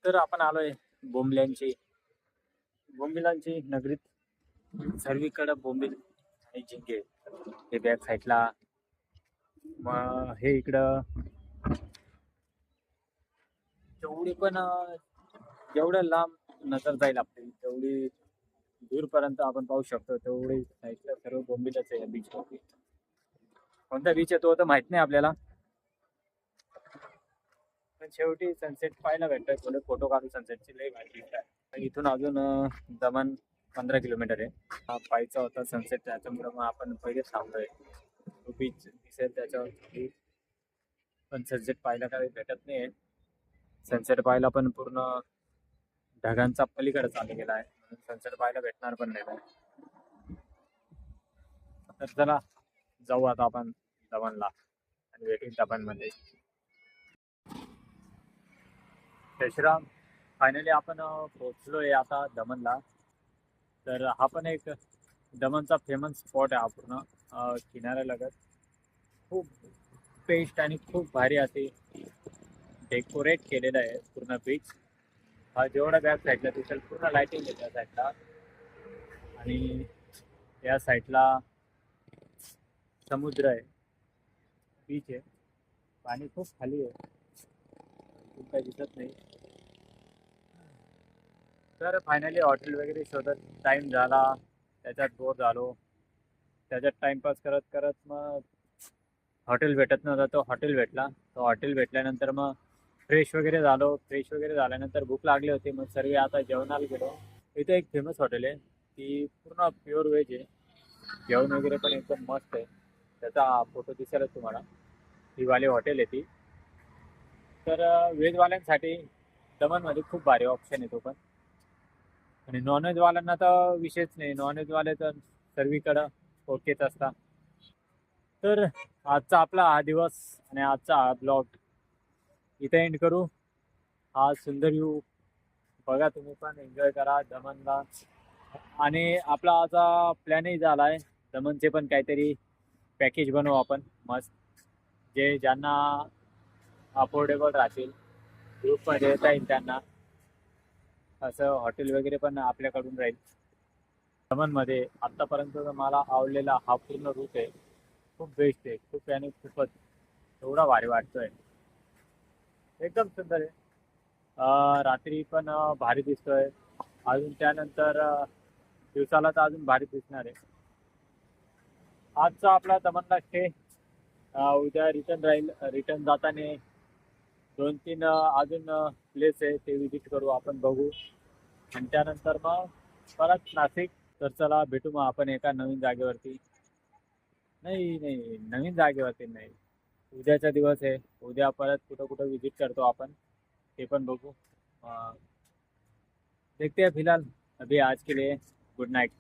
तर आपण आलोय बोंबल्यांची बोंबिलांची नगरीत. सर्वीकडे बोंबील आणि झिंगे. हे बॅक साईडला, मग हे इकडं जेवढी पण जेवढं लांब नजर जाईल आपली तेवढी दूरपर्यंत आपण पाहू शकतो. तेवढी साईडला सर्व बोंबीलच आहे या बीचवरती. कोणता बीच आहे तो तर माहित नाही आपल्याला, पण शेवटी सनसेट पाहायला भेटतोय. थोडे फोटो काढू सनसेटची, लई भारी दिसत आहे. इथून अजून दमण 15 किलोमीटर आहे. हा पाहायचा होता सनसेट, त्याच्यामुळे मग आपण पहिले थांबलोय. तो बीच दिसेल त्याच्यावरती, पण सनसेट पाहायला काही भेटत नाही. सनसेट पाहायला पण पूर्ण ढगांचा पलीकडे चालू गेला आहे, म्हणून सनसेट पाहायला भेटणार पण नाही. तर चला जाऊ आता आपण दमणला आणि भेटू दमणमध्ये. जयश्राम, फायनली आपण पोहोचलोय आता दमणला. तर हा पण एक दमणचा फेमस स्पॉट आहे हा पूर्ण किनाऱ्यालगत. खूप पेस्ट आणि खूप भारी असे डेकोरेट केलेलं आहे पूर्ण बीच. हा जेवढा बॅक साईडला दिसेल पूर्ण लाईटिंग आहे त्या साईडला, आणि या साईडला समुद्र आहे, बीच आहे. पाणी खूप खाली आहे, खूप काही दिसत नाही. तर फायनली हॉटेल वगैरे शोधत टाईम झाला, त्याच्यात बोर झालो. त्याच्यात टाइमपास करत करत मग हॉटेल भेटत नव्हता, तो हॉटेल भेटला. तो हॉटेल भेटल्यानंतर मग फ्रेश वगैरे झालो. फ्रेश वगैरे झाल्यानंतर भूक लागली होती, मग सर्व आता जेवणाला गेलो. इथे एक फेमस हॉटेल आहे, ती पूर्ण प्युअर व्हेज आहे. जेवण वगैरे पण एकदम मस्त आहे. त्याचा फोटो दिसेल तुम्हाला. ही वाली हॉटेल आहे ती. तर व्हेजवाल्यांसाठी दमणमध्ये खूप भारी ऑप्शन आहे तो पण. आणि नॉनव्हेजवाल्यांना तर विषयच नाही, नॉनव्हेजवाले तर सर्वीकडं ओकेच असतात. तर आजचा आपला हा दिवस आणि आजचा हा ब्लॉग इथे एंड करू. हा सुंदर व्ह्यू बघा, तुम्ही पण एन्जॉय करा दमणला. आणि आपला आता प्लॅनही झाला आहे, दमणचे पण काहीतरी पॅकेज बनवू आपण मस्त, जे ज्यांना अफोर्डेबल राहतील, ग्रुपमध्ये येता येईल त्यांना. असं हॉटेल वगैरे पण आपल्याकडून राहील दमणमध्ये. आत्तापर्यंत मला आवडलेला हा पूर्ण रूट आहे, खूप बेस्ट आहे. खूप आणि खूपच एवढा भारी वाटतोय, एकदम सुंदर आहे. रात्री पण भारी दिसतोय, अजून त्यानंतर दिवसाला तर अजून भारी दिसणार आहे. आजचा आपला दमणला स्टे. उद्या रिटर्न राहील. रिटर्न जाताना 2-3 अजून प्लेस आहे, ते विजिट करू आपण, बघू. आणि त्यानंतर मग परत नाशिक. तर चला भेटू मग आपण एका नवीन जागेवरती. नाही नाही, नवीन जागेवरती नाही, उद्याचा दिवस आहे. उद्या परत कुठं कुठं विजिट करतो आपण, ते पण बघू. देखते हैं फिलहाल, अभी आज के लिए गुड नाइट.